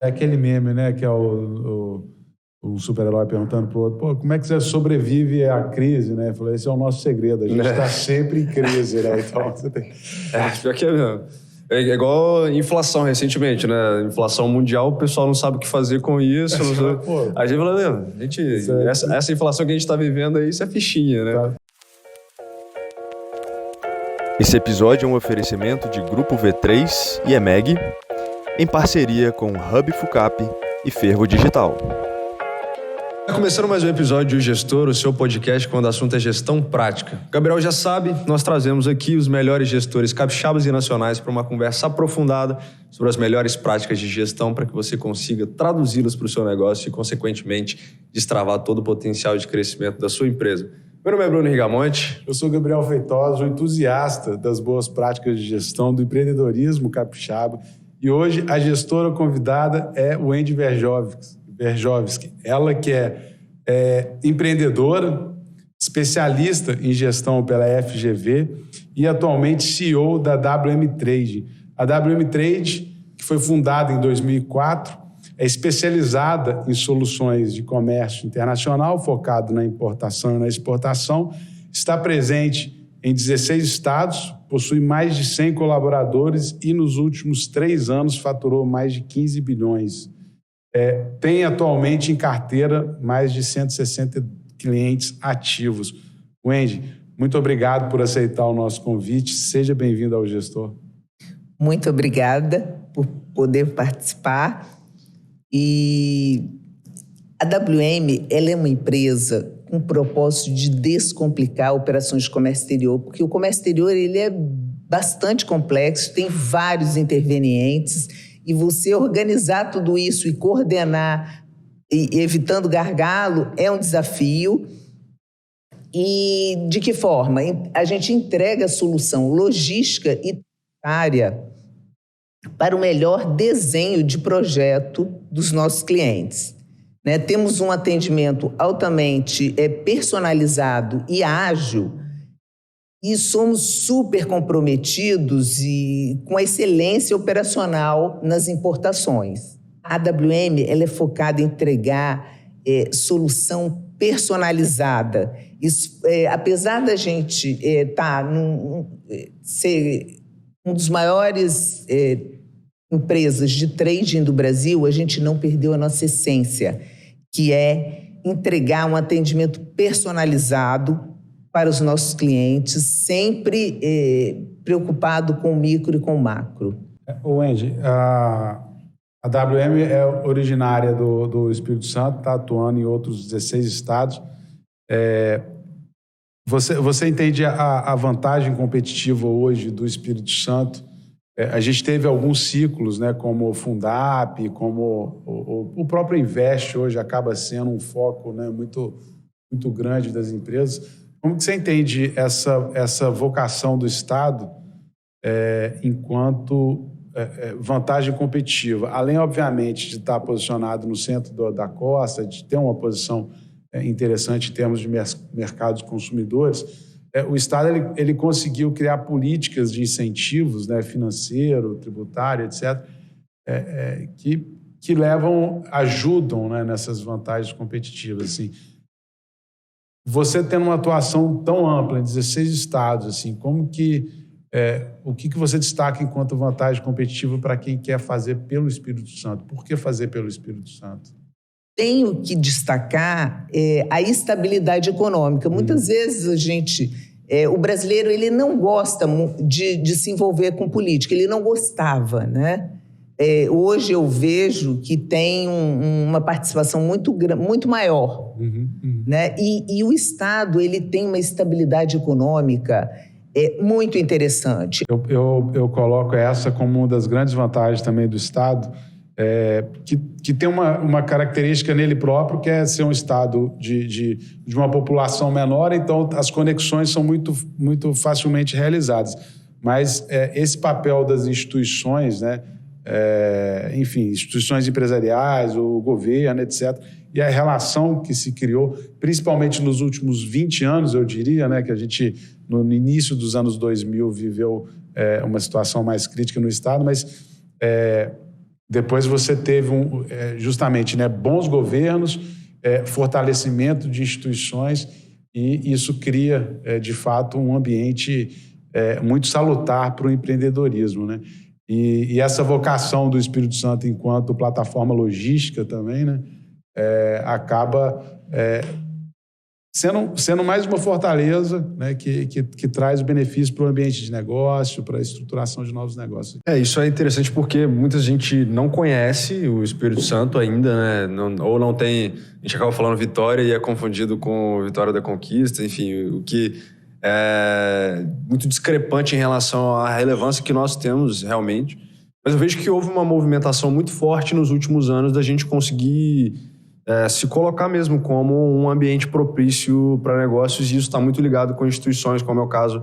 É aquele meme, né? Que é o super-herói perguntando pro outro, pô, como é que você sobrevive à crise, né? Eu falei, esse é o nosso segredo, a gente está sempre em crise, né? Então você tem... Pior que é mesmo. É igual inflação recentemente, né? Inflação mundial, o pessoal não sabe o que fazer com isso. Pô, a gente fala, essa inflação que a gente está vivendo aí, isso é fichinha, né? Tá. Esse episódio é um oferecimento de Grupo V3 e EMEG, em parceria com Hub Fucap e Fervo Digital. Começando mais um episódio do Gestor, o seu podcast quando o assunto é gestão prática. O Gabriel já sabe, nós trazemos aqui os melhores gestores capixabas e nacionais para uma conversa aprofundada sobre as melhores práticas de gestão para que você consiga traduzi-las para o seu negócio e, consequentemente, destravar todo o potencial de crescimento da sua empresa. Meu nome é Bruno Rigamonte. Eu sou Gabriel Feitosa, um entusiasta das boas práticas de gestão, do empreendedorismo capixaba. E hoje a gestora convidada é o Wendy Verjovski. Ela que é empreendedora, especialista em gestão pela FGV e atualmente CEO da WM Trade. A WM Trade, que foi fundada em 2004, é especializada em soluções de comércio internacional, focado na importação e na exportação, está presente em 16 estados, possui mais de 100 colaboradores e nos últimos 3 anos faturou mais de 15 bilhões. Tem atualmente em carteira mais de 160 clientes ativos. Wendy, muito obrigado por aceitar o nosso convite. Seja bem-vindo ao Gestor. Muito obrigada por poder participar. E a WM, ela é uma empresa com o propósito de descomplicar operações de comércio exterior, porque o comércio exterior ele é bastante complexo, tem vários intervenientes, e você organizar tudo isso e coordenar, e evitando gargalo, é um desafio. E de que forma? A gente entrega a solução logística e tributária para o melhor desenho de projeto dos nossos clientes. Né? Temos um atendimento altamente personalizado e ágil e somos super comprometidos com a excelência operacional nas importações. A AWM ela é focada em entregar solução personalizada. Isso, apesar da gente ser um dos maiores empresas de trading do Brasil, a gente não perdeu a nossa essência, que é entregar um atendimento personalizado para os nossos clientes, sempre preocupado com o micro e com o macro. Wendy, a WM é originária do Espírito Santo, está atuando em outros 16 estados. Você entende a vantagem competitiva hoje do Espírito Santo? A gente teve alguns ciclos, né, como o Fundap, como o próprio Invest hoje acaba sendo um foco, né, muito, muito grande das empresas. Como que você entende essa vocação do Estado enquanto vantagem competitiva? Além, obviamente, de estar posicionado no centro da costa, de ter uma posição interessante em termos de mercados consumidores, o Estado ele conseguiu criar políticas de incentivos, né, financeiro, tributário, etc., que ajudam, né, nessas vantagens competitivas. Assim. Você tendo uma atuação tão ampla em 16 estados, assim, o que você destaca enquanto vantagem competitiva para quem quer fazer pelo Espírito Santo? Por que fazer pelo Espírito Santo? Tenho que destacar a estabilidade econômica. Muitas vezes o brasileiro ele não gosta de se envolver com política, ele não gostava, né? Hoje eu vejo que tem uma participação muito maior, né? E o Estado ele tem uma estabilidade econômica muito interessante. Eu coloco essa como uma das grandes vantagens também do Estado, que tem uma característica nele próprio, que é ser um estado de uma população menor, então as conexões são muito, muito facilmente realizadas. Mas esse papel das instituições, né, enfim, instituições empresariais, o governo, etc., e a relação que se criou, principalmente nos últimos 20 anos, eu diria, né, que a gente, no início dos anos 2000, viveu uma situação mais crítica no Estado, mas Depois você teve justamente, né, bons governos, fortalecimento de instituições, e isso cria, de fato, um ambiente muito salutar para o empreendedorismo, né? E essa vocação do Espírito Santo enquanto plataforma logística também, né, acaba sendo mais uma fortaleza, né, que traz benefícios para o ambiente de negócio, para a estruturação de novos negócios. Isso é interessante porque muita gente não conhece o Espírito Santo ainda, né? Ou não tem... A gente acaba falando Vitória e é confundido com Vitória da Conquista, enfim, o que é muito discrepante em relação à relevância que nós temos realmente. Mas eu vejo que houve uma movimentação muito forte nos últimos anos da gente conseguir se colocar mesmo como um ambiente propício para negócios, e isso está muito ligado com instituições, como é o caso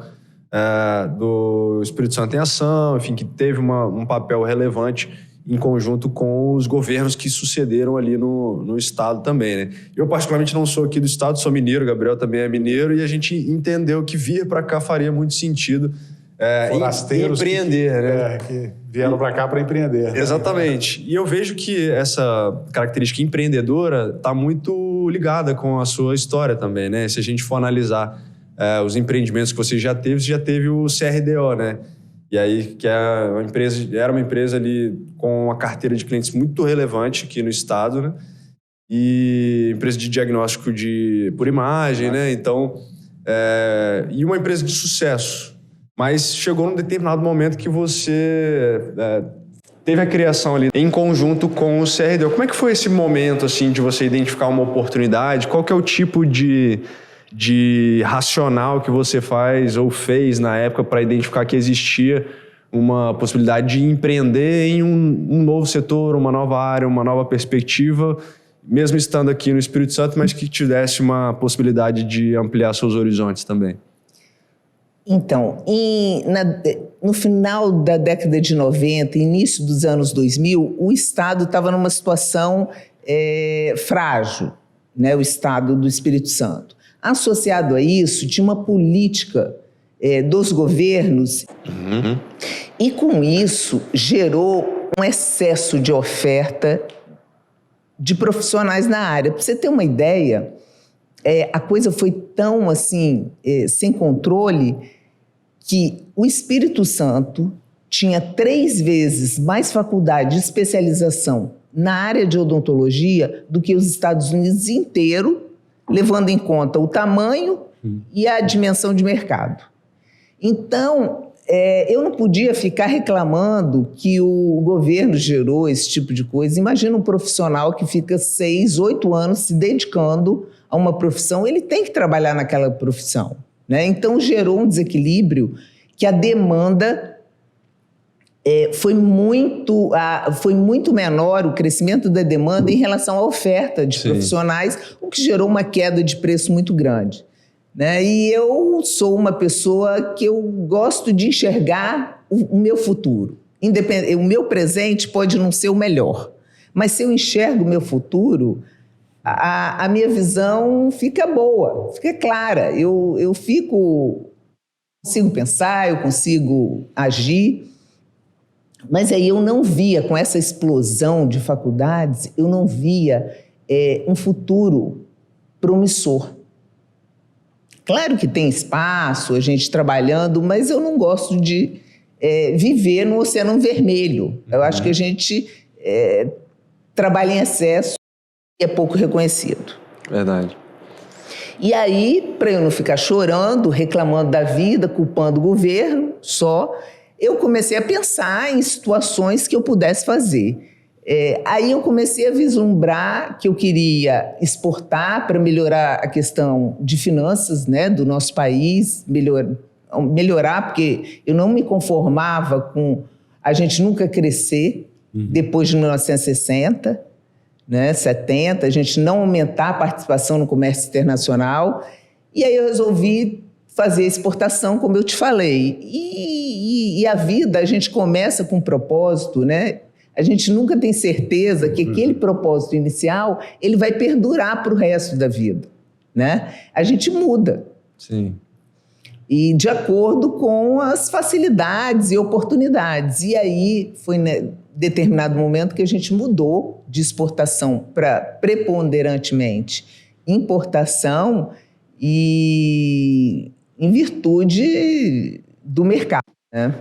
do Espírito Santo em Ação, enfim, que teve um papel relevante em conjunto com os governos que sucederam ali no estado também, né? Eu particularmente não sou aqui do estado, sou mineiro, o Gabriel também é mineiro, e a gente entendeu que vir para cá faria muito sentido forasteiros empreender, né? Que vieram para cá para empreender. Exatamente. E eu vejo que essa característica empreendedora está muito ligada com a sua história também, né? Se a gente for analisar os empreendimentos que você já teve o CRDO, né? E aí, que era uma empresa ali com uma carteira de clientes muito relevante aqui no estado, né? E empresa de diagnóstico por imagem, né? Então, e uma empresa de sucesso. Mas chegou num determinado momento que você teve a criação ali em conjunto com o CRDO. Como é que foi esse momento, assim, de você identificar uma oportunidade? Qual que é o tipo de racional que você faz ou fez na época para identificar que existia uma possibilidade de empreender em um novo setor, uma nova área, uma nova perspectiva, mesmo estando aqui no Espírito Santo, mas que tivesse uma possibilidade de ampliar seus horizontes também? Então, no final da década de 90, início dos anos 2000, o Estado estava numa situação frágil, né? O Estado do Espírito Santo. Associado a isso, tinha uma política dos governos e, com isso, gerou um excesso de oferta de profissionais na área. Para você ter uma ideia, a coisa foi tão assim, sem controle, que o Espírito Santo tinha 3 vezes mais faculdade de especialização na área de odontologia do que os Estados Unidos inteiro, levando em conta o tamanho e a dimensão de mercado. Então, eu não podia ficar reclamando que o governo gerou esse tipo de coisa. Imagina um profissional que fica 6, 8 anos se dedicando a uma profissão, ele tem que trabalhar naquela profissão, né? Então, gerou um desequilíbrio que a demanda foi muito menor, o crescimento da demanda em relação à oferta de profissionais, o que gerou uma queda de preço muito grande, né? E eu sou uma pessoa que eu gosto de enxergar o meu futuro. O meu presente pode não ser o melhor, mas se eu enxergo o meu futuro, a minha visão fica boa, fica clara. Eu consigo pensar, eu consigo agir, mas aí eu não via, com essa explosão de faculdades, eu não via um futuro promissor. Claro que tem espaço, a gente trabalhando, mas eu não gosto de viver no oceano vermelho. Eu acho que a gente trabalha em excesso e é pouco reconhecido. Verdade. E aí, para eu não ficar chorando, reclamando da vida, culpando o governo só, eu comecei a pensar em situações que eu pudesse fazer. Aí eu comecei a vislumbrar que eu queria exportar para melhorar a questão de finanças, né, do nosso país, melhorar, porque eu não me conformava com a gente nunca crescer depois de 1960, né, 70, a gente não aumentar a participação no comércio internacional. E aí eu resolvi fazer exportação, como eu te falei. E a vida, a gente começa com um propósito, né? A gente nunca tem certeza que aquele propósito inicial ele vai perdurar para o resto da vida, né? A gente muda. Sim. e de acordo com as facilidades e oportunidades. E aí foi em determinado momento que a gente mudou de exportação para preponderantemente importação, e em virtude do mercado, né?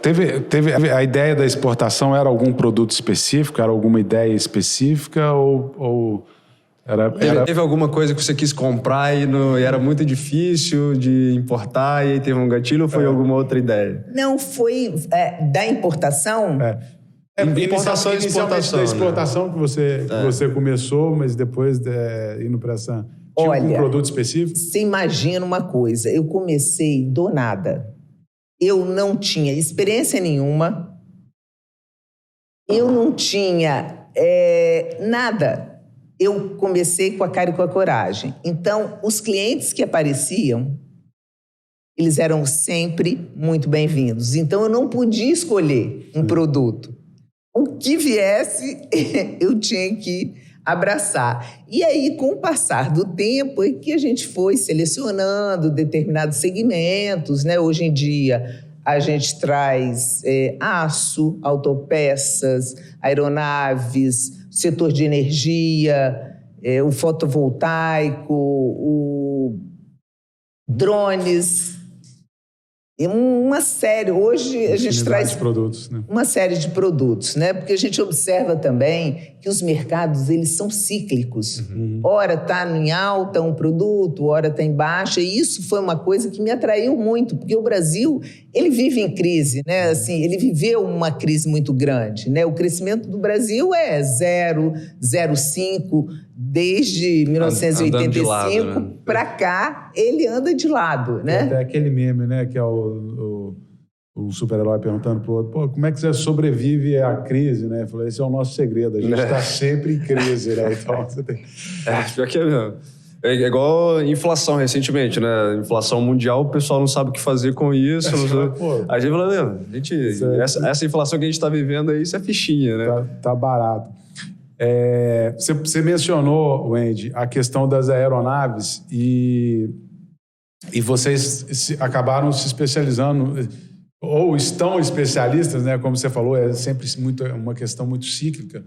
Teve a ideia da exportação, era algum produto específico, era alguma ideia específica ou Teve alguma coisa que você quis comprar e era muito difícil de importar e aí teve um gatilho, ou foi alguma outra ideia? Não, foi da importação. Importação e exportação, da exportação, né? que você começou, mas depois indo para essa... Tinha algum produto específico? Você imagina uma coisa, eu comecei do nada. Eu não tinha experiência nenhuma, eu não tinha nada. Eu comecei com a cara e com a coragem. Então, os clientes que apareciam, eles eram sempre muito bem-vindos. Então, eu não podia escolher um produto. O que viesse, eu tinha que abraçar. E aí, com o passar do tempo, é que a gente foi selecionando determinados segmentos, né? Hoje em dia, a gente traz aço, autopeças, aeronaves, setor de energia, o fotovoltaico, o drones, e uma série. Hoje a gente traz produtos, né? Uma série de produtos, né? Porque a gente observa também que os mercados, eles são cíclicos. Ora está em alta um produto, ora está em baixa, e isso foi uma coisa que me atraiu muito, porque o Brasil, ele vive em crise, né? Assim, ele viveu uma crise muito grande, né? O crescimento do Brasil é 0,05, desde 1985 para cá, ele anda de lado, né? Tem até aquele meme, né? Que é o super-herói perguntando pro outro, pô, como é que você sobrevive à crise, né? Eu falei, esse é o nosso segredo, a gente está sempre em crise, né? Então, você tem... pior que é mesmo. É igual inflação recentemente, né? Inflação mundial, o pessoal não sabe o que fazer com isso. A gente fala, essa inflação que a gente está vivendo aí, isso é fichinha, né? Tá barato. Você mencionou, Wendy, a questão das aeronaves e vocês acabaram se especializando, ou estão especialistas, né? Como você falou, é sempre uma questão muito cíclica,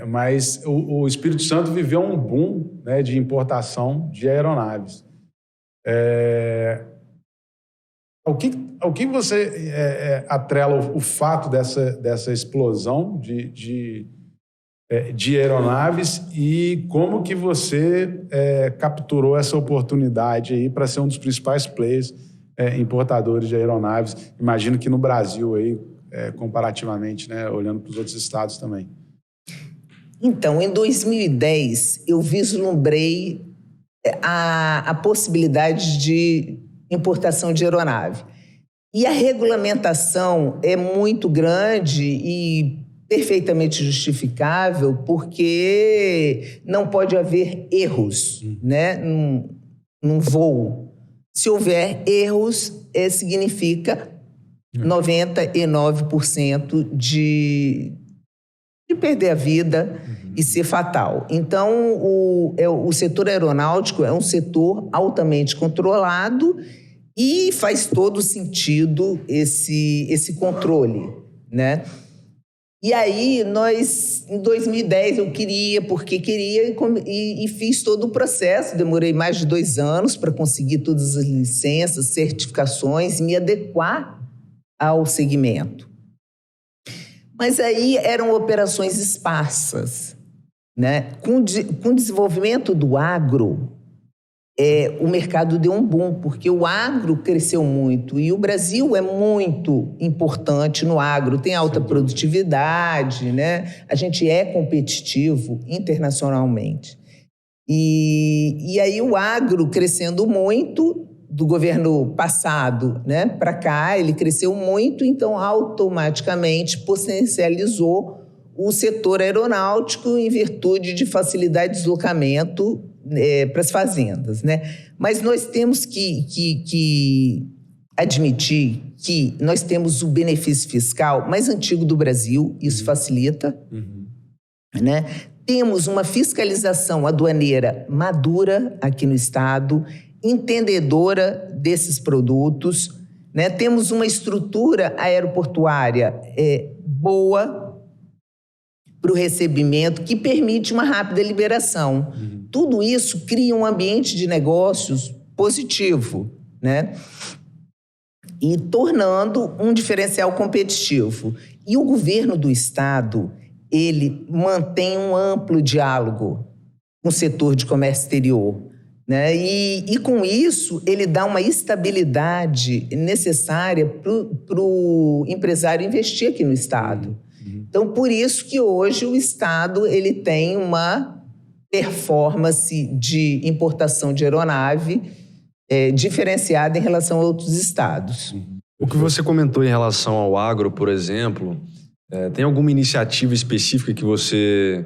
mas o Espírito Santo viveu um boom, né, de importação de aeronaves. Ao que você atrela o fato dessa explosão de aeronaves e como que você capturou essa oportunidade aí para ser um dos principais players importadores de aeronaves? Imagino que no Brasil aí, comparativamente, né, olhando para os outros estados também. Então, em 2010, eu vislumbrei a possibilidade de importação de aeronave. E a regulamentação é muito grande e perfeitamente justificável, porque não pode haver erros, né, num voo. Se houver erros, significa 99% de perder a vida e ser fatal. Então, o setor aeronáutico é um setor altamente controlado e faz todo sentido esse controle, né? E aí, em 2010, eu queria e fiz todo o processo. Demorei mais de 2 anos para conseguir todas as licenças, certificações e me adequar ao segmento. Mas aí eram operações esparsas, né? Com o desenvolvimento do agro, o mercado deu um boom, porque o agro cresceu muito e o Brasil é muito importante no agro, tem alta produtividade, né? A gente é competitivo internacionalmente. E aí o agro crescendo muito, do governo passado, né, para cá, ele cresceu muito, então automaticamente potencializou o setor aeronáutico em virtude de facilidade de deslocamento para as fazendas, né? Mas nós temos que admitir que nós temos o benefício fiscal mais antigo do Brasil, isso facilita, né? Temos uma fiscalização aduaneira madura aqui no estado, entendedora desses produtos, né? Temos uma estrutura aeroportuária boa para o recebimento, que permite uma rápida liberação. Tudo isso cria um ambiente de negócios positivo, né? E tornando um diferencial competitivo. E o governo do Estado, ele mantém um amplo diálogo com o setor de comércio exterior, né? E com isso, ele dá uma estabilidade necessária para o empresário investir aqui no Estado. Então, por isso que hoje o Estado ele tem uma performance de importação de aeronave diferenciada em relação a outros estados. O que você comentou em relação ao agro, por exemplo, tem alguma iniciativa específica que você,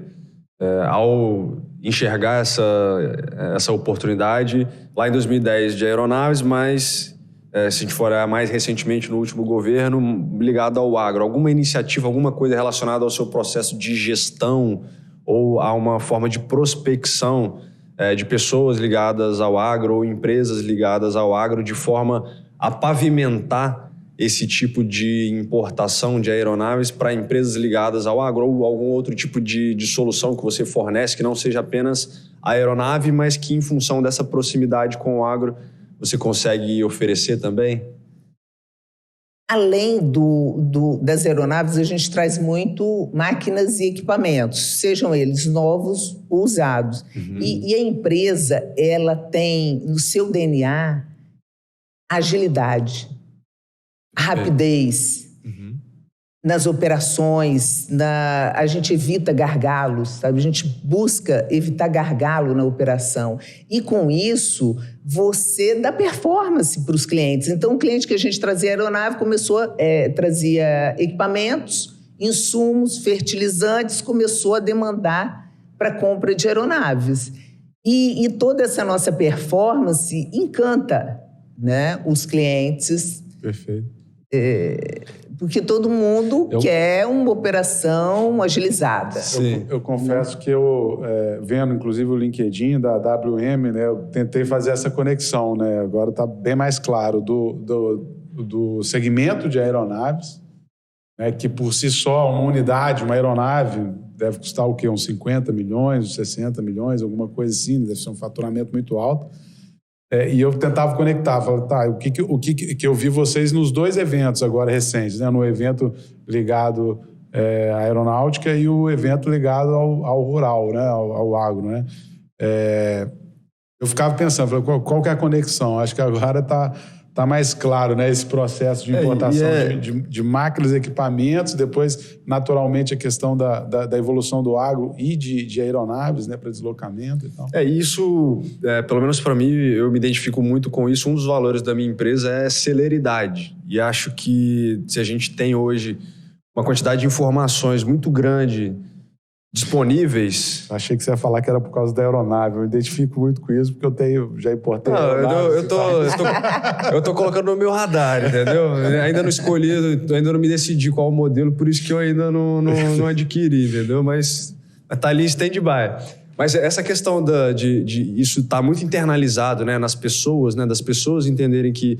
ao enxergar essa oportunidade, lá em 2010 de aeronaves, mas se a gente for mais recentemente no último governo, ligado ao agro, alguma iniciativa, alguma coisa relacionada ao seu processo de gestão ou a uma forma de prospecção de pessoas ligadas ao agro ou empresas ligadas ao agro, de forma a pavimentar esse tipo de importação de aeronaves para empresas ligadas ao agro ou algum outro tipo de solução que você fornece, que não seja apenas a aeronave, mas que em função dessa proximidade com o agro você consegue oferecer também? Além das aeronaves, a gente traz muito máquinas e equipamentos, sejam eles novos ou usados. E a empresa, ela tem no seu DNA agilidade, rapidez nas operações, a gente evita gargalos, sabe? A gente busca evitar gargalo na operação. E com isso, você dá performance para os clientes. Então, o cliente que a gente trazia aeronave trazia equipamentos, insumos, fertilizantes, começou a demandar para compra de aeronaves. E toda essa nossa performance encanta, né, os clientes. Perfeito. Porque todo mundo quer uma operação agilizada. Eu confesso que vendo inclusive o LinkedIn da WM, né, eu tentei fazer essa conexão, né? Agora está bem mais claro do segmento de aeronaves, né, que por si só uma unidade, uma aeronave deve custar o quê? Uns 50 milhões, 60 milhões, alguma coisa assim, deve ser um faturamento muito alto. E eu tentava conectar, falava, o que eu vi vocês nos dois eventos agora recentes, né? No evento ligado à aeronáutica e o evento ligado ao rural, né? Ao agro, né? Eu ficava pensando, qual que é a conexão? Acho que agora está mais claro, né? Esse processo de importação de máquinas e equipamentos, depois, naturalmente, a questão da evolução do agro e de aeronaves, né? Para deslocamento e tal. Isso, pelo menos para mim, eu me identifico muito com isso. Um dos valores da minha empresa é celeridade. E acho que se a gente tem hoje uma quantidade de informações muito grande disponíveis... Achei que você ia falar que era por causa da aeronave. Eu me identifico muito com isso, porque já importei eu tô colocando no meu radar, entendeu? Ainda não escolhi, ainda não me decidi qual o modelo, por isso que eu ainda não adquiri, entendeu? Mas tá ali em stand-by. Mas essa questão de isso tá muito internalizado, né, nas pessoas, né, das pessoas entenderem que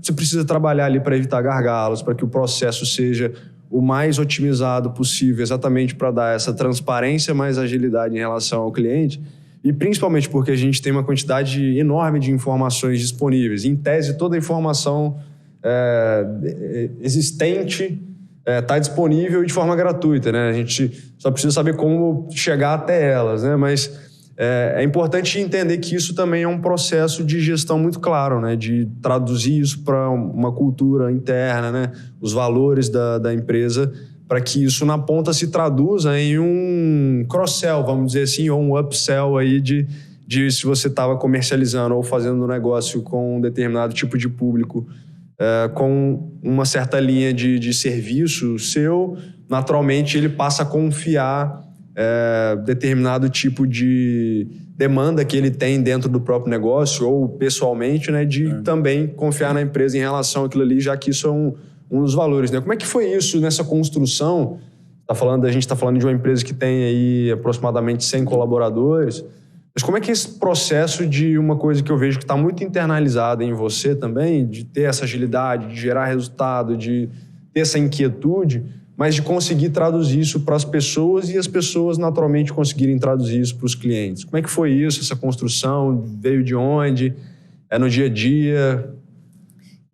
você precisa trabalhar ali para evitar gargalos, para que o processo seja o mais otimizado possível, exatamente para dar essa transparência, mais agilidade em relação ao cliente, e principalmente porque a gente tem uma quantidade enorme de informações disponíveis. Em tese, toda a informação existente está disponível de forma gratuita, né? A gente só precisa saber como chegar até elas, né? Mas é importante entender que isso também é um processo de gestão muito claro, né? De traduzir isso para uma cultura interna, né? Os valores da empresa, para que isso na ponta se traduza em um cross-sell, vamos dizer assim, ou um upsell aí de se você estava comercializando ou fazendo um negócio com um determinado tipo de público, com uma certa linha de serviço seu, naturalmente ele passa a confiar determinado tipo de demanda que ele tem dentro do próprio negócio ou pessoalmente, né, de também confiar na empresa em relação àquilo ali, já que isso é um dos valores, né? Como é que foi isso nessa construção? A gente está falando de uma empresa que tem aí aproximadamente 100 colaboradores. Mas como é que é esse processo de uma coisa que eu vejo que está muito internalizada em você também, de ter essa agilidade, de gerar resultado, de ter essa inquietude, mas de conseguir traduzir isso para as pessoas e as pessoas naturalmente conseguirem traduzir isso para os clientes? Como é que foi isso, essa construção? Veio de onde? É no dia a dia?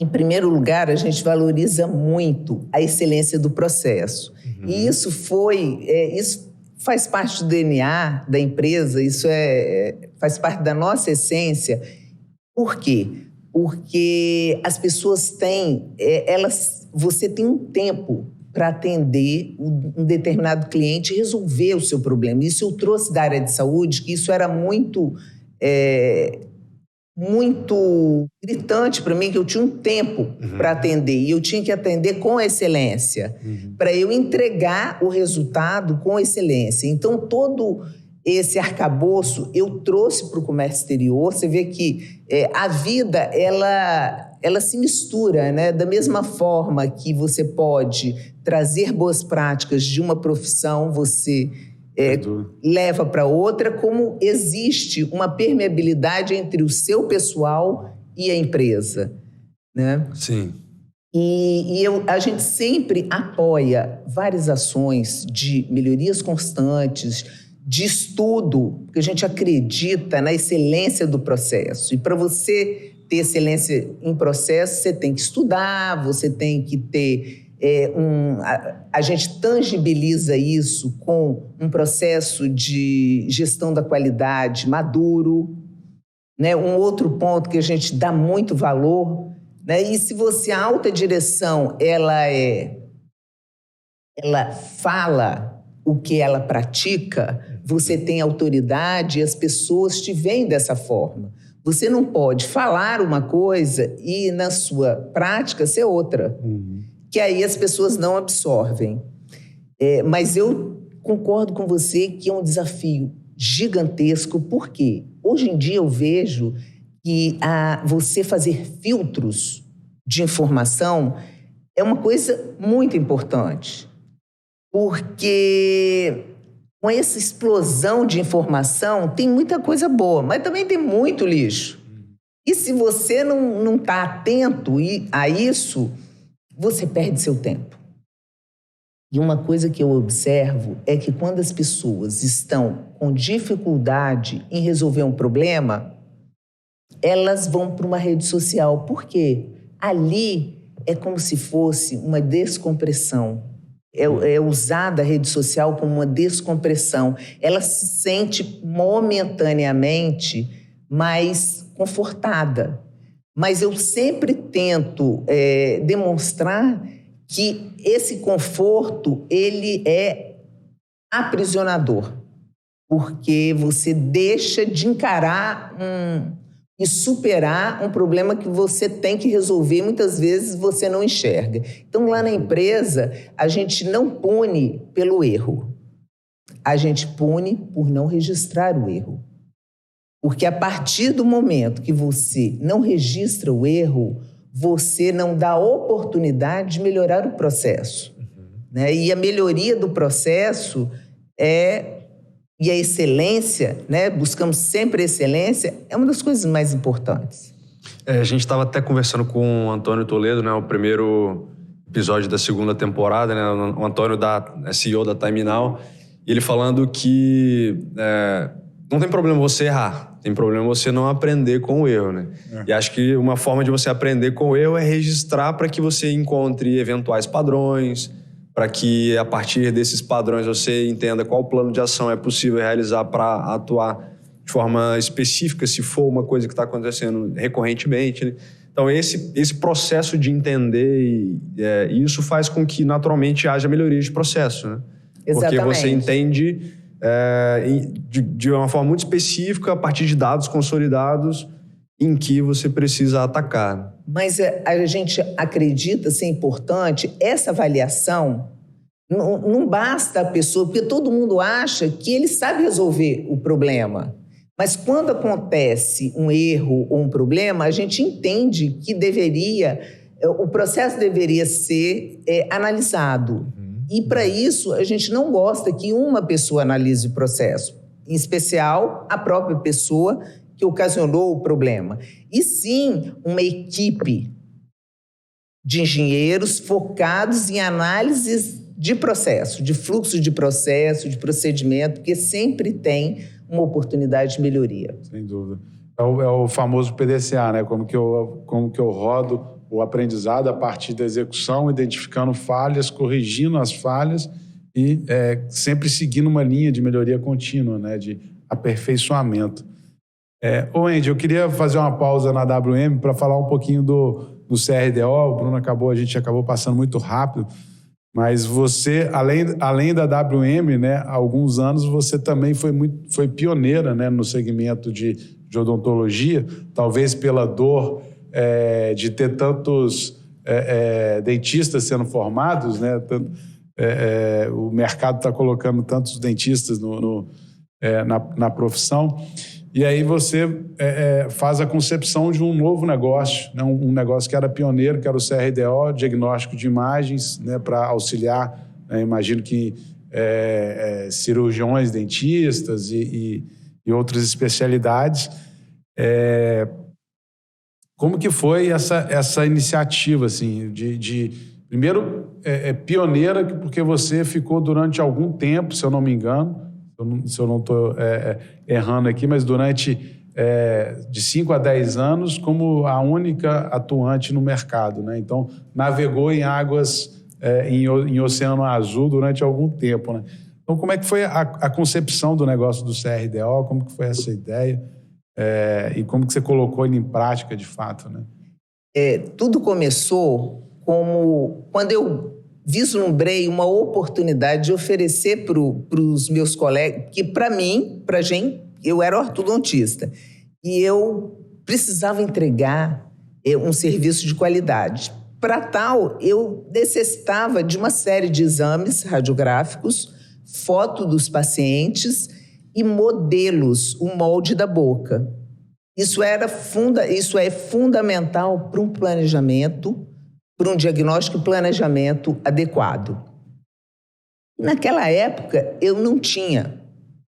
Em primeiro lugar, a gente valoriza muito a excelência do processo. E isso faz parte do DNA da empresa, faz parte da nossa essência. Por quê? Porque as pessoas têm, você tem um tempo para atender um determinado cliente e resolver o seu problema. Isso eu trouxe da área de saúde, que isso era muito gritante para mim, que eu tinha um tempo para atender e eu tinha que atender com excelência, para eu entregar o resultado com excelência. Então, todo esse arcabouço eu trouxe para o comércio exterior. Você vê que a vida, ela se mistura, né? Da mesma forma que você pode trazer boas práticas de uma profissão, você leva para outra, como existe uma permeabilidade entre o seu pessoal e a empresa, né? Sim. A gente sempre apoia várias ações de melhorias constantes, de estudo, porque a gente acredita na excelência do processo. E para você ter excelência em processo, você tem que estudar, você tem que ter... a gente tangibiliza isso com um processo de gestão da qualidade maduro, né? Um outro ponto que a gente dá muito valor, né? E se você, a alta direção, ela fala o que ela pratica, você tem autoridade e as pessoas te veem dessa forma. Você não pode falar uma coisa e na sua prática ser outra. Que aí as pessoas não absorvem. Mas eu concordo com você que é um desafio gigantesco, porque hoje em dia eu vejo que você fazer filtros de informação é uma coisa muito importante, porque com essa explosão de informação tem muita coisa boa, mas também tem muito lixo. E se você não está atento a isso, você perde seu tempo. E uma coisa que eu observo é que quando as pessoas estão com dificuldade em resolver um problema, elas vão para uma rede social. Por quê? Ali é como se fosse uma descompressão. É usada a rede social como uma descompressão. Ela se sente momentaneamente mais confortada. Mas eu sempre tento demonstrar que esse conforto, ele é aprisionador, porque você deixa de encarar e superar um problema que você tem que resolver, muitas vezes você não enxerga. Então, lá na empresa, a gente não pune pelo erro, a gente pune por não registrar o erro. Porque a partir do momento que você não registra o erro, você não dá oportunidade de melhorar o processo. Né? E a melhoria do processo e a excelência, né? Buscamos sempre a excelência, é uma das coisas mais importantes. A gente estava até conversando com o Antônio Toledo, né? O primeiro episódio da segunda temporada, né? O Antônio é CEO da Time Now, e ele falando que não tem problema você errar, tem problema você não aprender com o erro, né? E acho que uma forma de você aprender com o erro é registrar para que você encontre eventuais padrões, para que a partir desses padrões você entenda qual plano de ação é possível realizar para atuar de forma específica, se for uma coisa que está acontecendo recorrentemente, né? Então, esse processo de entender, isso faz com que naturalmente haja melhoria de processo, né? Exatamente. Porque você entende de uma forma muito específica, a partir de dados consolidados, em que você precisa atacar. Mas a gente acredita ser importante essa avaliação. Não basta a pessoa, porque todo mundo acha que ele sabe resolver o problema. Mas quando acontece um erro ou um problema, a gente entende que o processo deveria ser analisado. E para isso, a gente não gosta que uma pessoa analise o processo. em especial a própria pessoa que ocasionou o problema, e sim uma equipe de engenheiros focados em análises de processo, de fluxo de processo, de procedimento, porque sempre tem uma oportunidade de melhoria. Sem dúvida. É o famoso PDCA, né? Como que eu rodo o aprendizado a partir da execução, identificando falhas, corrigindo as falhas e sempre seguindo uma linha de melhoria contínua, né? De aperfeiçoamento. Andy, eu queria fazer uma pausa na WM para falar um pouquinho do CRDO. O Bruno a gente acabou passando muito rápido, mas você, além da WM, né, há alguns anos você também foi pioneira, né, no segmento de odontologia, talvez pela dor de ter tantos dentistas sendo formados, né? O mercado está colocando tantos dentistas na profissão. E aí você faz a concepção de um novo negócio, né? Um negócio que era pioneiro, que era o CRDO, diagnóstico de imagens, né? Para auxiliar, né? Imagino que cirurgiões, dentistas e outras especialidades. Como que foi essa iniciativa, assim, primeiro, pioneira, porque você ficou durante algum tempo, se eu não me engano, se eu não estou errando aqui, mas durante de 5 a 10 anos como a única atuante no mercado, né? Então, navegou em águas, em Oceano Azul durante algum tempo, né? Então, como é que foi a concepção do negócio do CRDO? Como que foi essa ideia? E como que você colocou ele em prática, de fato, né? Tudo começou quando eu vislumbrei uma oportunidade de oferecer para os meus colegas, que para mim, eu era ortodontista, e eu precisava entregar um serviço de qualidade. Para tal, eu necessitava de uma série de exames radiográficos, foto dos pacientes e modelos, o molde da boca. Isso é fundamental para um planejamento, para um diagnóstico e planejamento adequado. Naquela época, eu não tinha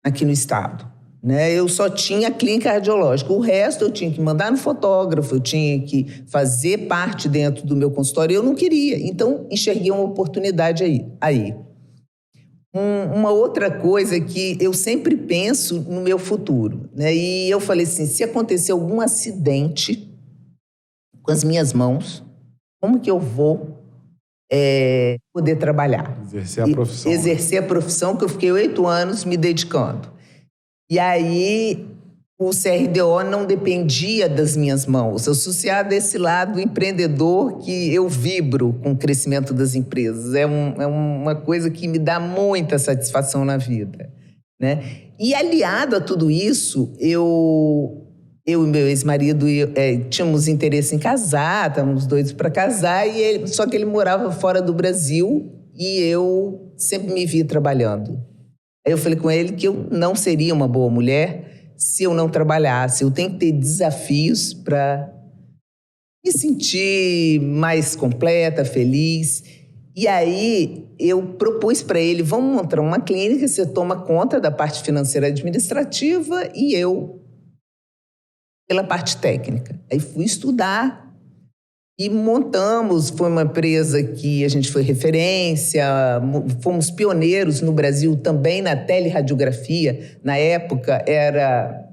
aqui no estado, né? Eu só tinha a clínica radiológica. O resto eu tinha que mandar no fotógrafo, eu tinha que fazer parte dentro do meu consultório. Eu não queria, então enxerguei uma oportunidade aí. Uma outra coisa que eu sempre penso no meu futuro, né? E eu falei assim, se acontecer algum acidente com as minhas mãos, como que eu vou poder trabalhar? Exercer a profissão. Exercer a profissão que eu fiquei 8 anos me dedicando. E aí, o CRDO não dependia das minhas mãos, associado a esse lado empreendedor que eu vibro com o crescimento das empresas. É uma coisa que me dá muita satisfação na vida, né? E aliado a tudo isso, eu e meu ex-marido tínhamos interesse em casar, estávamos doidos para casar, só que ele morava fora do Brasil e eu sempre me vi trabalhando. Aí eu falei com ele que eu não seria uma boa mulher se eu não trabalhasse. Eu tenho que ter desafios para me sentir mais completa, feliz. E aí eu propus para ele, vamos montar uma clínica, você toma conta da parte financeira e administrativa e eu pela parte técnica. Aí fui estudar e montamos, foi uma empresa que a gente foi referência, fomos pioneiros no Brasil também na teleradiografia. Na época era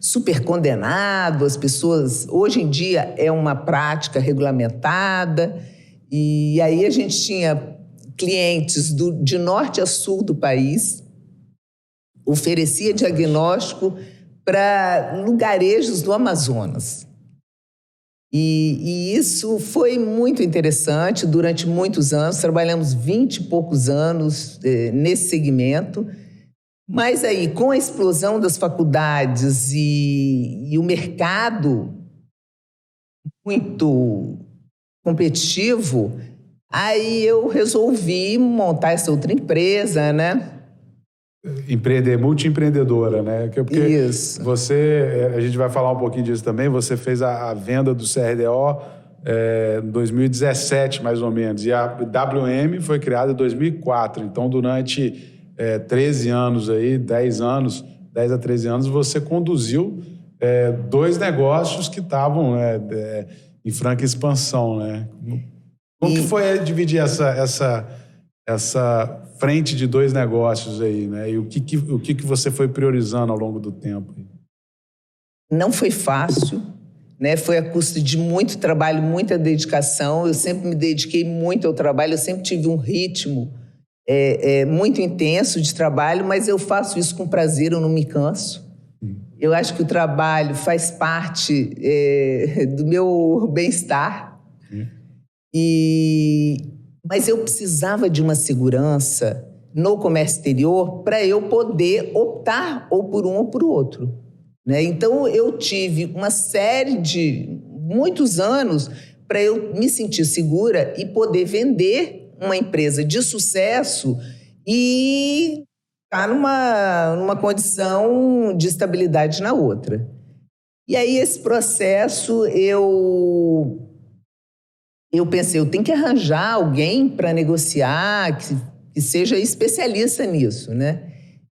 super condenado, as pessoas... Hoje em dia é uma prática regulamentada e aí a gente tinha clientes de norte a sul do país, oferecia diagnóstico para lugarejos do Amazonas. E isso foi muito interessante durante muitos anos, trabalhamos 20 e poucos anos nesse segmento, mas aí com a explosão das faculdades e o mercado muito competitivo, aí eu resolvi montar essa outra empresa, né? Multiempreendedora, né? Porque Isso. Você, a gente vai falar um pouquinho disso também, você fez a venda do CRDO em 2017, mais ou menos, e a WM foi criada em 2004. Então, durante 13 anos aí, 10 a 13 anos, você conduziu 2 negócios que estavam em franca expansão, né? Como que foi dividir essa frente de 2 negócios aí, né? E o que você foi priorizando ao longo do tempo? Não foi fácil, né? Foi a custo de muito trabalho, muita dedicação. Eu sempre me dediquei muito ao trabalho, eu sempre tive um ritmo muito intenso de trabalho, mas eu faço isso com prazer, eu não me canso. Eu acho que o trabalho faz parte do meu bem-estar. Mas eu precisava de uma segurança no comércio exterior para eu poder optar ou por um ou por outro, né? Então, eu tive uma série de muitos anos para eu me sentir segura e poder vender uma empresa de sucesso e estar numa condição de estabilidade na outra. E aí, esse processo, eu pensei, eu tenho que arranjar alguém para negociar, que seja especialista nisso, né?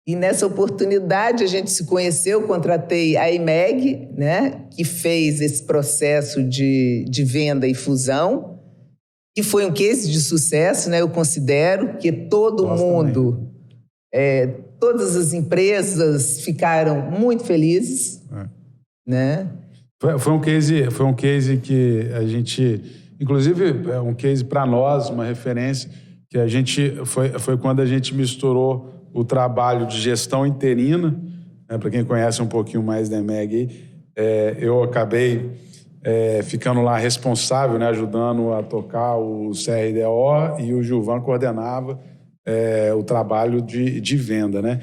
E nessa oportunidade a gente se conheceu, contratei a EMEG, né? Que fez esse processo de venda e fusão, que foi um case de sucesso, né? Eu considero que todo mundo, todas as empresas ficaram muito felizes, né? Foi um case que a gente... Inclusive, é um case para nós, uma referência, que a gente foi quando a gente misturou o trabalho de gestão interina, né, para quem conhece um pouquinho mais da EMEG, eu acabei ficando lá responsável, né, ajudando a tocar o CRDO, e o Gilvan coordenava o trabalho de venda, né?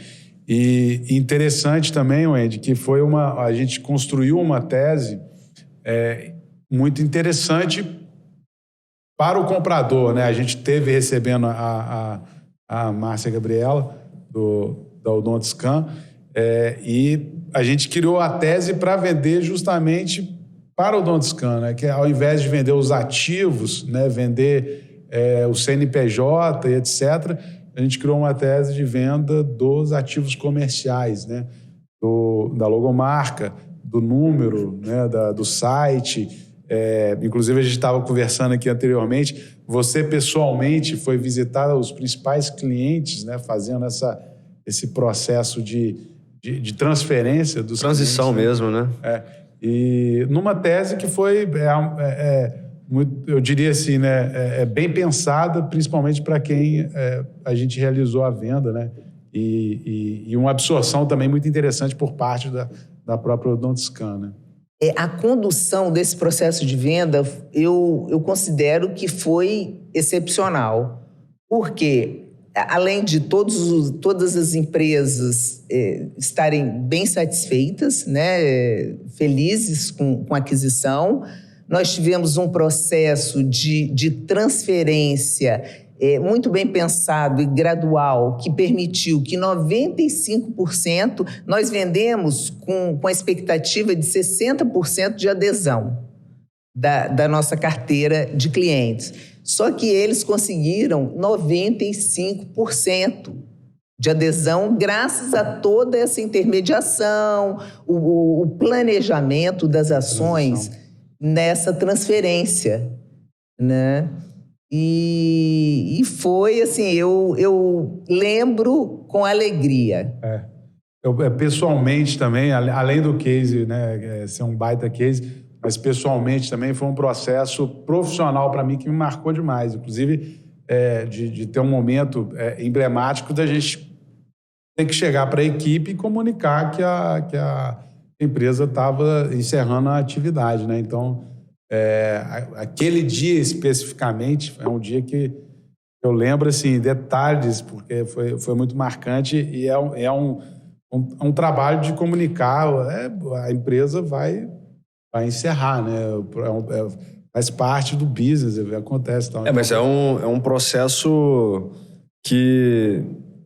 E interessante também, Wendy, que a gente construiu uma tese muito interessante para o comprador, né? A gente teve recebendo a Márcia Gabriela, da Odontoscan, e a gente criou a tese para vender justamente para o Odontoscan, né? Que ao invés de vender os ativos, né? Vender o CNPJ e etc., a gente criou uma tese de venda dos ativos comerciais, né? Da logomarca, do número, né? Do site. Inclusive, a gente estava conversando aqui anteriormente, você pessoalmente foi visitar os principais clientes, né, fazendo esse processo de transferência dos transição clientes, mesmo, né? E numa tese que foi, eu diria assim, né, bem pensada, principalmente para quem a gente realizou a venda, né? E uma absorção também muito interessante por parte da própria Odontoscan, né? A condução desse processo de venda, eu considero que foi excepcional. Porque, além de todas as empresas estarem bem satisfeitas, né, felizes com a aquisição, nós tivemos um processo de transferência muito bem pensado e gradual, que permitiu que 95% nós vendemos com a expectativa de 60% de adesão da nossa carteira de clientes. Só que eles conseguiram 95% de adesão graças a toda essa intermediação, o planejamento das ações nessa transferência, né? E foi assim, eu lembro com alegria. Eu, pessoalmente também, além do case, né, ser um baita case, mas pessoalmente também foi um processo profissional para mim que me marcou demais. Inclusive, de ter um momento emblemático da gente ter que chegar para a equipe e comunicar que a empresa estava encerrando a atividade, né? Então, aquele dia especificamente é um dia que eu lembro assim detalhes, porque foi muito marcante, e é um trabalho de comunicar. A empresa vai encerrar, né? Faz parte do business, acontece. Então, mas é um processo que,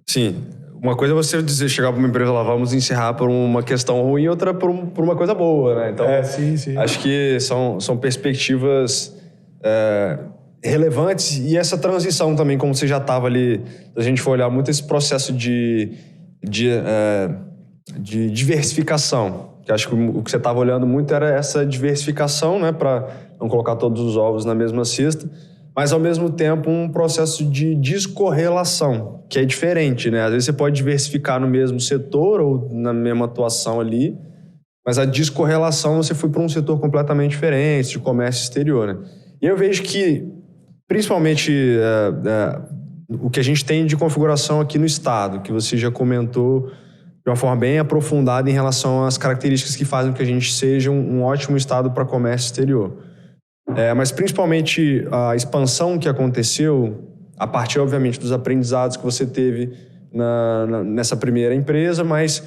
sim, uma coisa é você chegar para uma empresa e falar, vamos encerrar por uma questão ruim, outra por uma coisa boa, né? Então, sim. Acho que são perspectivas relevantes, e essa transição também, como você já estava ali, a gente for olhar muito esse processo de diversificação, que acho que o que você estava olhando muito era essa diversificação, né, para não colocar todos os ovos na mesma cesta, mas ao mesmo tempo um processo de descorrelação, que é diferente, né? Às vezes você pode diversificar no mesmo setor ou na mesma atuação ali, mas a descorrelação você foi para um setor completamente diferente, de comércio exterior, né? E eu vejo que, principalmente, o que a gente tem de configuração aqui no Estado, que você já comentou de uma forma bem aprofundada em relação às características que fazem com que a gente seja um ótimo Estado para comércio exterior. Mas, principalmente, a expansão que aconteceu, a partir, obviamente, dos aprendizados que você teve nessa primeira empresa, mas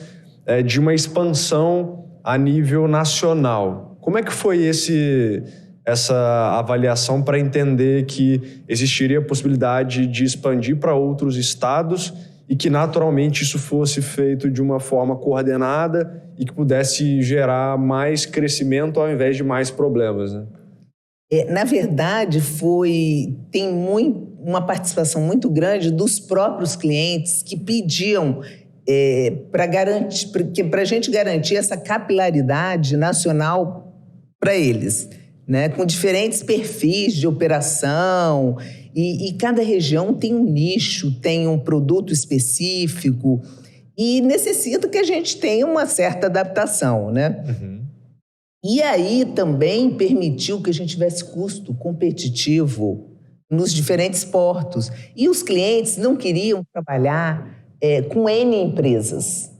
de uma expansão a nível nacional. Como é que foi essa avaliação para entender que existiria a possibilidade de expandir para outros estados e que naturalmente isso fosse feito de uma forma coordenada e que pudesse gerar mais crescimento ao invés de mais problemas, né? Na verdade, tem uma participação muito grande dos próprios clientes que pediam para a gente garantir essa capilaridade nacional para eles, né? Com diferentes perfis de operação, e cada região tem um nicho, tem um produto específico e necessita que a gente tenha uma certa adaptação, né? Uhum. E aí também permitiu que a gente tivesse custo competitivo nos diferentes portos. E os clientes não queriam trabalhar com N empresas,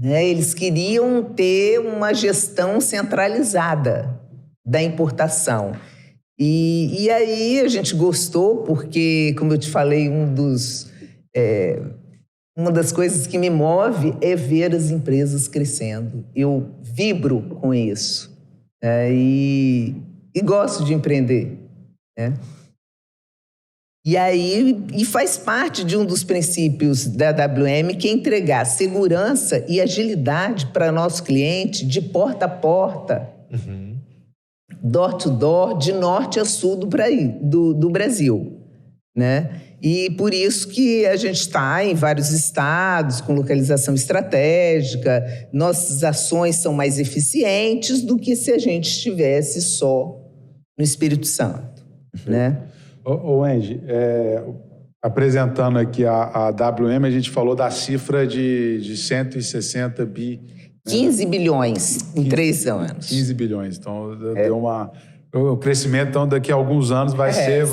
né? Eles queriam ter uma gestão centralizada da importação. E aí a gente gostou porque, como eu te falei, uma das coisas que me move é ver as empresas crescendo. Eu vibro com isso. E gosto de empreender, né? E faz parte de um dos princípios da WM, que é entregar segurança e agilidade para nosso cliente de porta a porta, door to door, de norte a sul do Brasil, né? E por isso que a gente está em vários estados, com localização estratégica, nossas ações são mais eficientes do que se a gente estivesse só no Espírito Santo, né? Ô Andy, apresentando aqui a WM, a gente falou da cifra de 160 bi. 15 bilhões em 3 anos. 15 bilhões, então deu uma... O crescimento, então, daqui a alguns anos vai ser...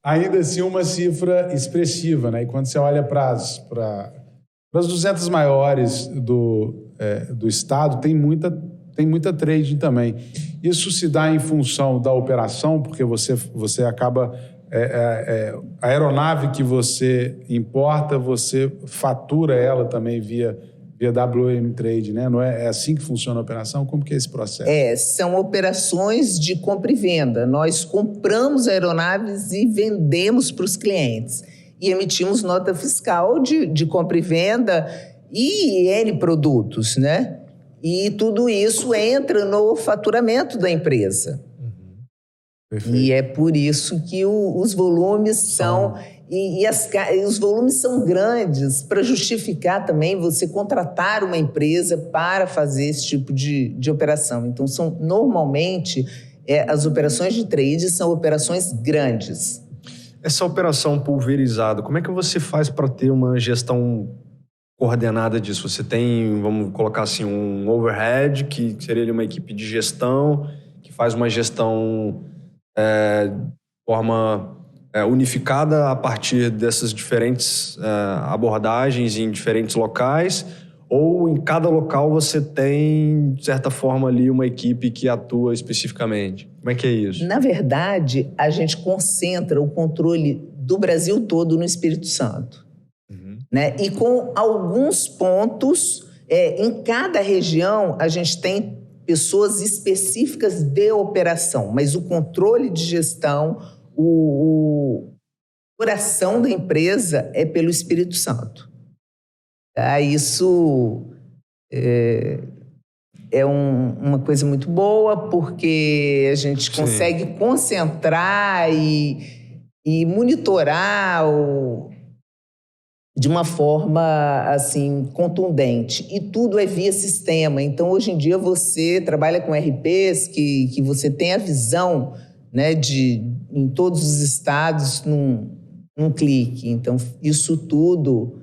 ainda assim, uma cifra expressiva, né? E quando você olha para as 200 maiores do estado, tem muita trading também. Isso se dá em função da operação, porque você acaba... a aeronave que você importa, você fatura ela também via WM Trade, né? Não é assim que funciona a operação? Como que é esse processo? São operações de compra e venda. Nós compramos aeronaves e vendemos para os clientes. E emitimos nota fiscal de compra e venda e N produtos, né? E tudo isso entra no faturamento da empresa. Perfeito. E é por isso que os volumes são... E os volumes são grandes para justificar também você contratar uma empresa para fazer esse tipo de operação. Então, normalmente, as operações de trade são operações grandes. Essa operação pulverizada, como é que você faz para ter uma gestão coordenada disso? Você tem, vamos colocar assim, um overhead, que seria ali uma equipe de gestão, que faz uma gestão de forma... unificada a partir dessas diferentes abordagens em diferentes locais, ou em cada local você tem, de certa forma, ali uma equipe que atua especificamente? Como é que é isso? Na verdade, a gente concentra o controle do Brasil todo no Espírito Santo. Né? E com alguns pontos, em cada região, a gente tem pessoas específicas de operação, mas o controle de gestão, o coração da empresa é pelo Espírito Santo. Isso é uma coisa muito boa, porque a gente consegue concentrar e monitorar de uma forma assim contundente. E tudo é via sistema. Então, hoje em dia, você trabalha com RPs que você tem a visão, né, em todos os estados num clique. Então, isso tudo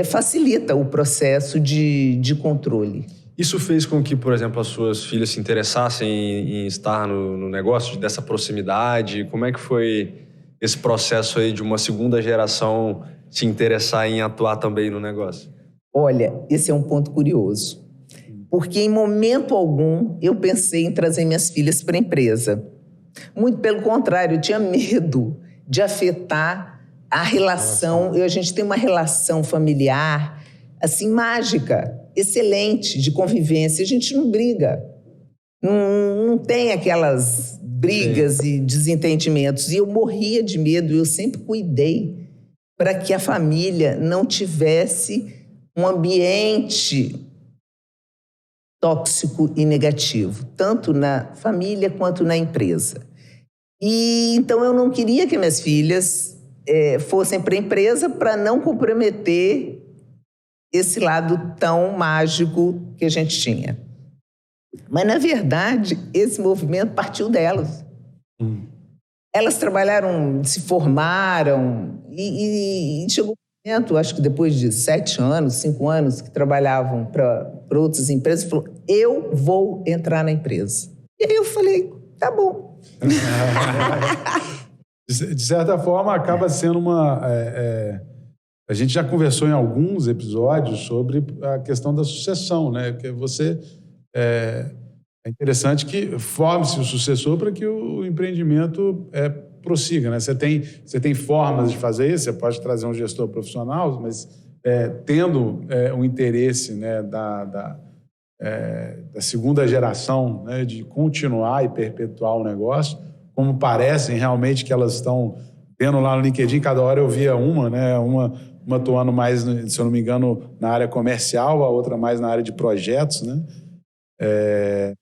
facilita o processo de controle. Isso fez com que, por exemplo, as suas filhas se interessassem em estar no negócio, dessa proximidade? Como é que foi esse processo aí de uma segunda geração se interessar em atuar também no negócio? Olha, esse é um ponto curioso. Porque em momento algum eu pensei em trazer minhas filhas para a empresa. Muito pelo contrário, eu tinha medo de afetar a relação. A gente tem uma relação familiar, assim, mágica, excelente, de convivência. A gente não briga. Não tem aquelas brigas e desentendimentos. E eu morria de medo, eu sempre cuidei para que a família não tivesse um ambiente tóxico e negativo, tanto na família quanto na empresa. E então eu não queria que minhas filhas fossem para a empresa para não comprometer esse lado tão mágico que a gente tinha. Mas, na verdade, esse movimento partiu delas. Elas trabalharam, se formaram e chegou um momento, acho que depois de 7 anos, 5 anos, que trabalhavam para outras empresas, falou, eu vou entrar na empresa. E aí eu falei, tá bom. De certa forma, acaba sendo uma... a gente já conversou em alguns episódios sobre a questão da sucessão, né? Que você... É interessante que forme-se o sucessor para que o empreendimento prossiga, né? Você tem formas de fazer isso, você pode trazer um gestor profissional, mas tendo um interesse, né, da segunda geração, né, de continuar e perpetuar o negócio, como parecem realmente que elas estão tendo lá no LinkedIn, cada hora eu via uma, né, uma atuando mais, se eu não me engano, na área comercial, a outra mais na área de projetos, né? É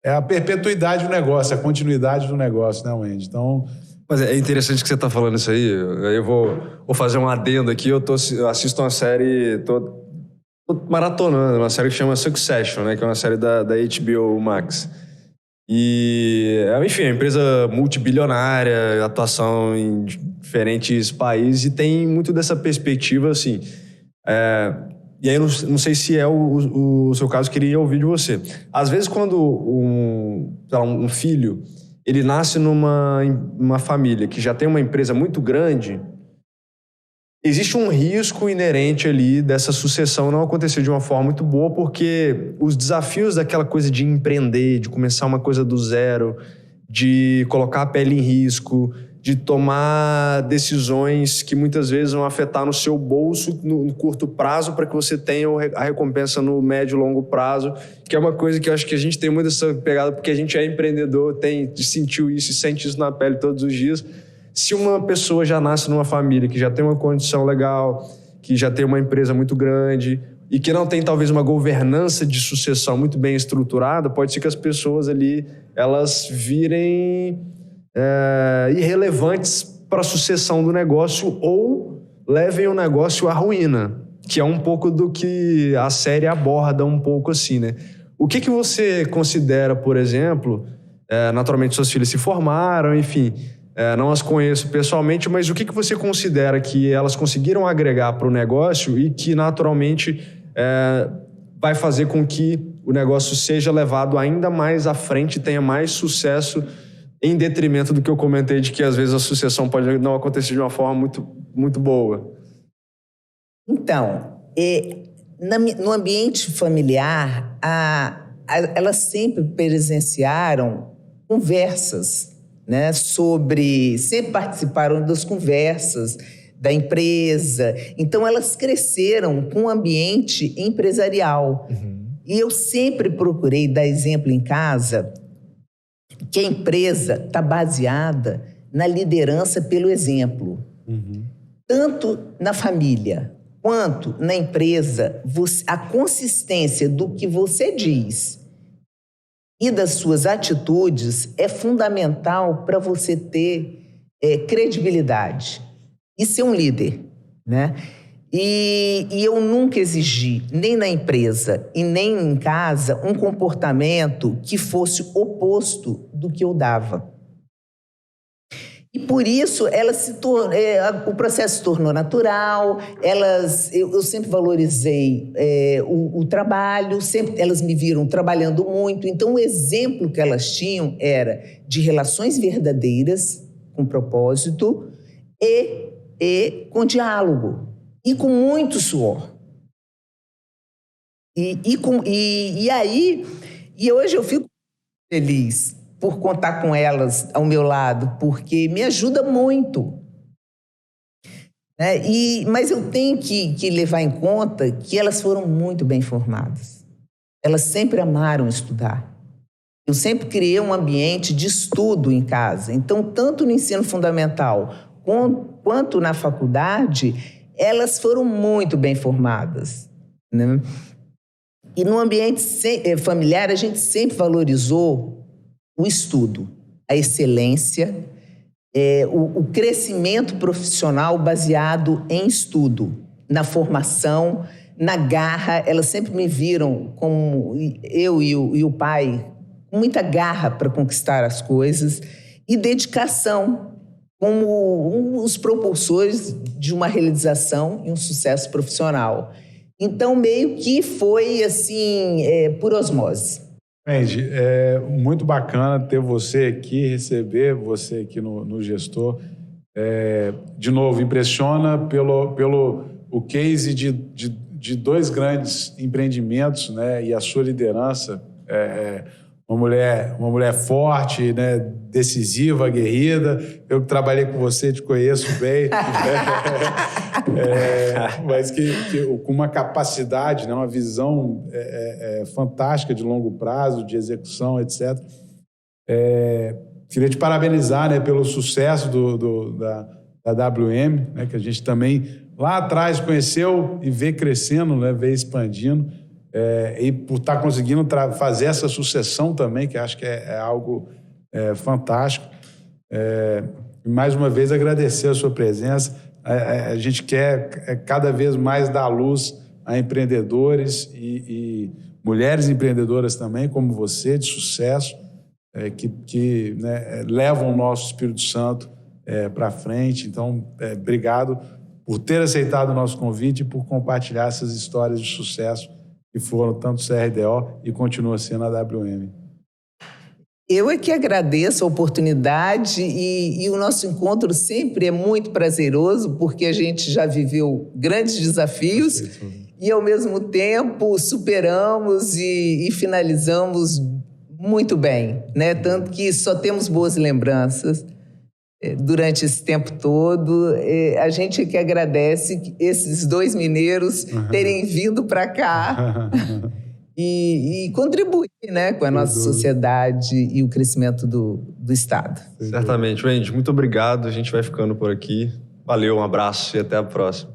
a perpetuidade do negócio, a continuidade do negócio, né, Wendy? Então... Mas é interessante que você está falando isso aí. Eu vou fazer um adendo aqui. Eu assisto uma série, tô maratonando, uma série que chama Succession, né, que é uma série da HBO Max. E, enfim, é uma empresa multibilionária, atuação em diferentes países e tem muito dessa perspectiva, assim... E aí eu não sei se é o seu caso, queria ouvir de você. Às vezes, quando um filho ele nasce numa família que já tem uma empresa muito grande, existe um risco inerente ali dessa sucessão não acontecer de uma forma muito boa, porque os desafios daquela coisa de empreender, de começar uma coisa do zero, de colocar a pele em risco, de tomar decisões que muitas vezes vão afetar no seu bolso no curto prazo para que você tenha a recompensa no médio e longo prazo, que é uma coisa que eu acho que a gente tem muito essa pegada porque a gente é empreendedor, sentiu isso e sente isso na pele todos os dias. Se uma pessoa já nasce numa família que já tem uma condição legal, que já tem uma empresa muito grande e que não tem talvez uma governança de sucessão muito bem estruturada, pode ser que as pessoas ali elas virem... irrelevantes para a sucessão do negócio ou levem o negócio à ruína, que é um pouco do que a série aborda um pouco assim, né? O que você considera, por exemplo, naturalmente suas filhas se formaram, enfim, não as conheço pessoalmente, mas o que você considera que elas conseguiram agregar para o negócio e que naturalmente vai fazer com que o negócio seja levado ainda mais à frente e tenha mais sucesso em detrimento do que eu comentei de que às vezes a sucessão pode não acontecer de uma forma muito, muito boa? Então, no ambiente familiar, elas sempre presenciaram conversas, né, sempre participaram das conversas da empresa. Então, elas cresceram com um ambiente empresarial. E eu sempre procurei dar exemplo em casa que a empresa está baseada na liderança pelo exemplo. Tanto na família quanto na empresa a consistência do que você diz e das suas atitudes é fundamental para você ter credibilidade e ser um líder, né? E eu nunca exigi, nem na empresa e nem em casa, um comportamento que fosse oposto do que eu dava. E por isso o processo se tornou natural, eu sempre valorizei o trabalho, sempre elas me viram trabalhando muito. Então, o exemplo que elas tinham era de relações verdadeiras, com propósito, e com diálogo. E com muito suor. E hoje eu fico feliz por contar com elas ao meu lado, porque me ajuda muito. Né? Mas eu tenho que levar em conta que elas foram muito bem formadas. Elas sempre amaram estudar. Eu sempre criei um ambiente de estudo em casa. Então, tanto no ensino fundamental quanto na faculdade, elas foram muito bem formadas, né? E no ambiente familiar, a gente sempre valorizou o estudo, a excelência, o crescimento profissional baseado em estudo, na formação, na garra. Elas sempre me viram como eu e o pai, com muita garra para conquistar as coisas e dedicação, como os propulsores de uma realização e um sucesso profissional. Então, meio que foi assim, por osmose. Andy, é muito bacana ter você aqui, receber você aqui no Gestor. De novo, impressiona pelo o case de dois grandes empreendimentos, né, e a sua liderança. Uma mulher forte, né, decisiva, aguerrida. Eu que trabalhei com você, te conheço bem. Mas com uma capacidade, né, uma visão fantástica de longo prazo, de execução, etc. Queria te parabenizar, né, pelo sucesso da WM, né, que a gente também lá atrás conheceu e vê crescendo, né, vê expandindo. E por estar conseguindo fazer essa sucessão também, que acho que é algo fantástico. Mais uma vez, agradecer a sua presença. A gente quer cada vez mais dar luz a empreendedores e mulheres empreendedoras também, como você, de sucesso, que né, levam o nosso Espírito Santo para frente. Então, obrigado por ter aceitado o nosso convite e por compartilhar essas histórias de sucesso que foram tanto CRDO e continua sendo a WM. Eu é que agradeço a oportunidade e o nosso encontro sempre é muito prazeroso, porque a gente já viveu grandes desafios e, ao mesmo tempo, superamos e finalizamos muito bem, né? Tanto que só temos boas lembranças durante esse tempo todo. A gente que agradece esses dois mineiros terem vindo para cá e contribuir, né, com a nossa sociedade e o crescimento do Estado. Certamente. Wendy, muito obrigado. A gente vai ficando por aqui. Valeu, um abraço e até a próxima.